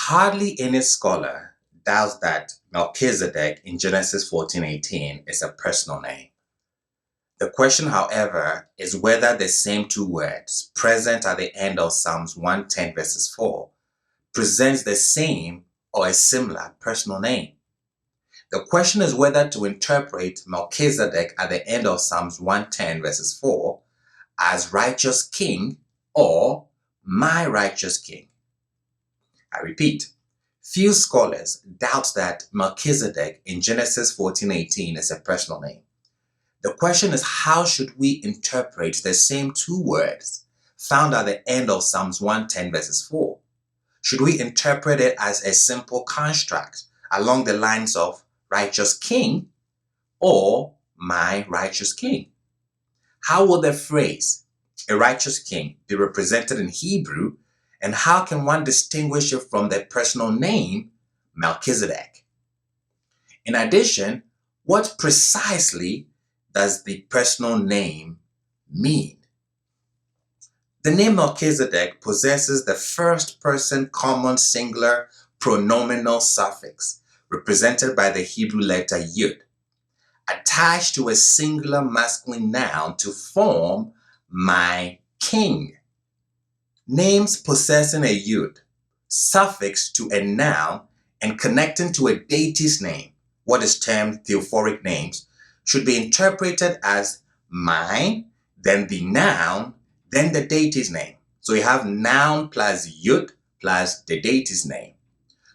Hardly any scholar doubts that Melchizedek in Genesis 14:18 is a personal name. The question, however, is whether the same two words present at the end of Psalms 110 verses 4 presents the same or a similar personal name. The question is whether to interpret Melchizedek at the end of Psalms 110 verses 4 as righteous king or my righteous king. I repeat, few scholars doubt that Melchizedek in Genesis 14:18 is a personal name. The question is, how should we interpret the same two words found at the end of Psalms 110 verses 4? Should we interpret it as a simple construct along the lines of righteous king or my righteous king? How will the phrase a righteous king be represented in Hebrew, and how can one distinguish it from the personal name Melchizedek? In addition, what precisely does the personal name mean? The name Melchizedek possesses the first person common singular pronominal suffix represented by the Hebrew letter Yud, attached to a singular masculine noun to form my king. Names possessing a Yud suffix to a noun and connecting to a deity's name, what is termed theophoric names, should be interpreted as mine, then the noun, then the deity's name. So you have noun plus Yud plus the deity's name.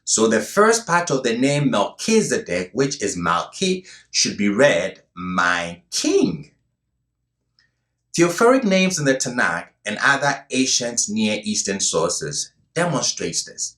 So the first part of the name Melchizedek, which is Malki, should be read my king. Theophoric names in the Tanakh and other ancient Near Eastern sources demonstrates this.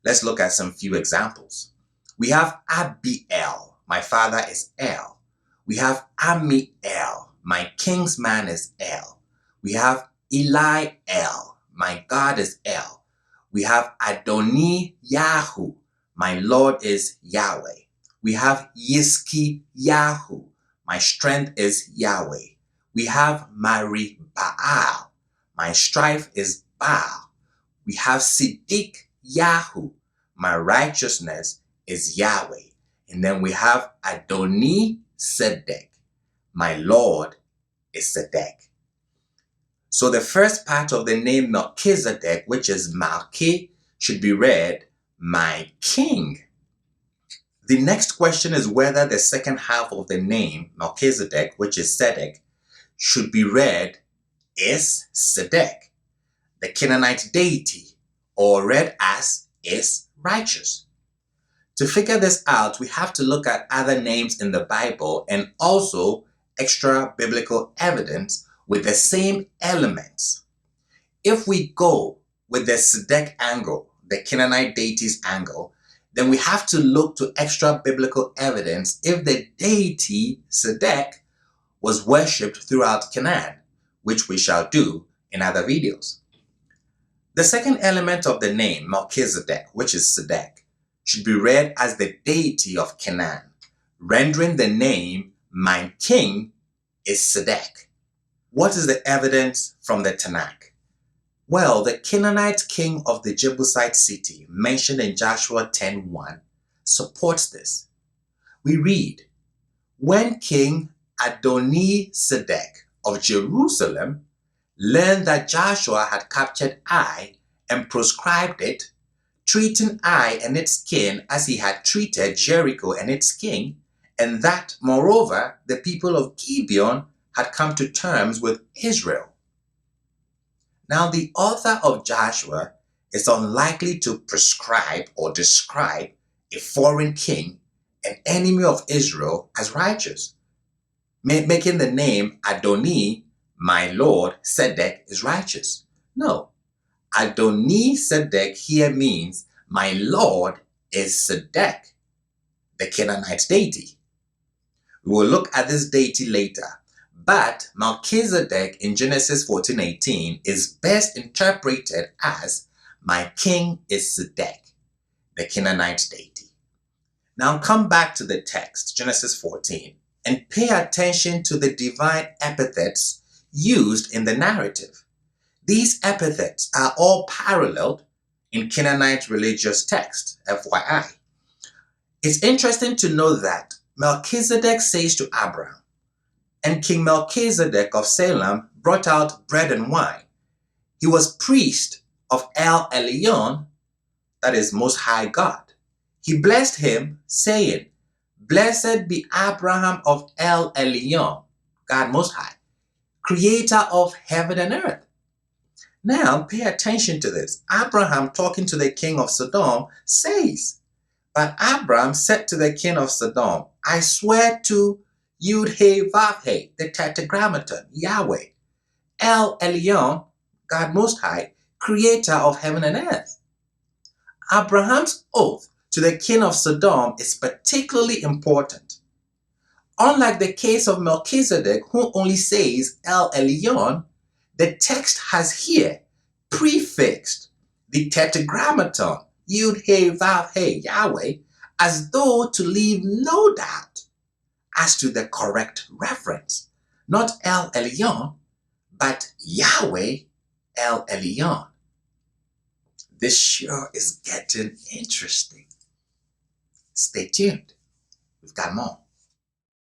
Let's look at some few examples. We have Abiel, my father is El. We have Amiel, my king's man is El. We have Eli-El, my God is El. We have Adoni-Yahu, my Lord is Yahweh. We have Yizki-Yahu, my strength is Yahweh. We have Mari-Baal, my strife is Baal. We have Sedeq-Yahu, my righteousness is Yahweh. And then we have Adoni-Sedeq, my Lord is Sedeq. So the first part of the name Melchizedek, which is Malki, should be read my king. The next question is whether the second half of the name Melchizedek, which is Sedeq, should be read is Sedeq, the Canaanite deity, or read as is righteous. To figure this out, we have to look at other names in the Bible and also extra biblical evidence with the same elements. If we go with the Sedeq angle, the Canaanite deity's angle, then we have to look to extra biblical evidence if the deity Sedeq was worshipped throughout Canaan, which we shall do in other videos. The second element of the name Melchizedek, which is Sedeq, should be read as the deity of Canaan, rendering the name my king is Sedeq. What is the evidence from the Tanakh? Well, the Canaanite king of the Jebusite city, mentioned in Joshua 10:1, supports this. We read, when King Adoni-Sedeq of Jerusalem learned that Joshua had captured Ai and proscribed it, treating Ai and its king as he had treated Jericho and its king, and that, moreover, the people of Gibeon had come to terms with Israel. Now, the author of Joshua is unlikely to prescribe or describe a foreign king, an enemy of Israel, as righteous, making the name Adoni, my Lord, Sedeq, is righteous. No, Adoni-Sedeq here means my Lord is Sedeq, the Canaanite deity. We will look at this deity later, but Melchizedek in Genesis 14:18 is best interpreted as my king is Sedeq, the Canaanite deity. Now come back to the text, Genesis 14, and pay attention to the divine epithets used in the narrative. These epithets are all paralleled in Canaanite religious text, FYI. It's interesting to know that Melchizedek says to Abraham, and King Melchizedek of Salem brought out bread and wine. He was priest of El Elyon, that is Most High God. He blessed him, saying, Blessed be Abraham of El Elyon, God Most High, creator of heaven and earth. Now, pay attention to this. Abraham, talking to the king of Sodom, says, But Abraham said to the king of Sodom, I swear to Yud-He-Vav-He, the Tetragrammaton, Yahweh, El Elyon, God Most High, creator of heaven and earth. Abraham's oath to the king of Sodom is particularly important. Unlike the case of Melchizedek, who only says El Elyon, the text has here prefixed the Tetragrammaton, Yud-He-Vav-He, Yahweh, as though to leave no doubt as to the correct reference. Not El Elyon, but Yahweh El Elyon. This sure is getting interesting. Stay tuned. We've got more.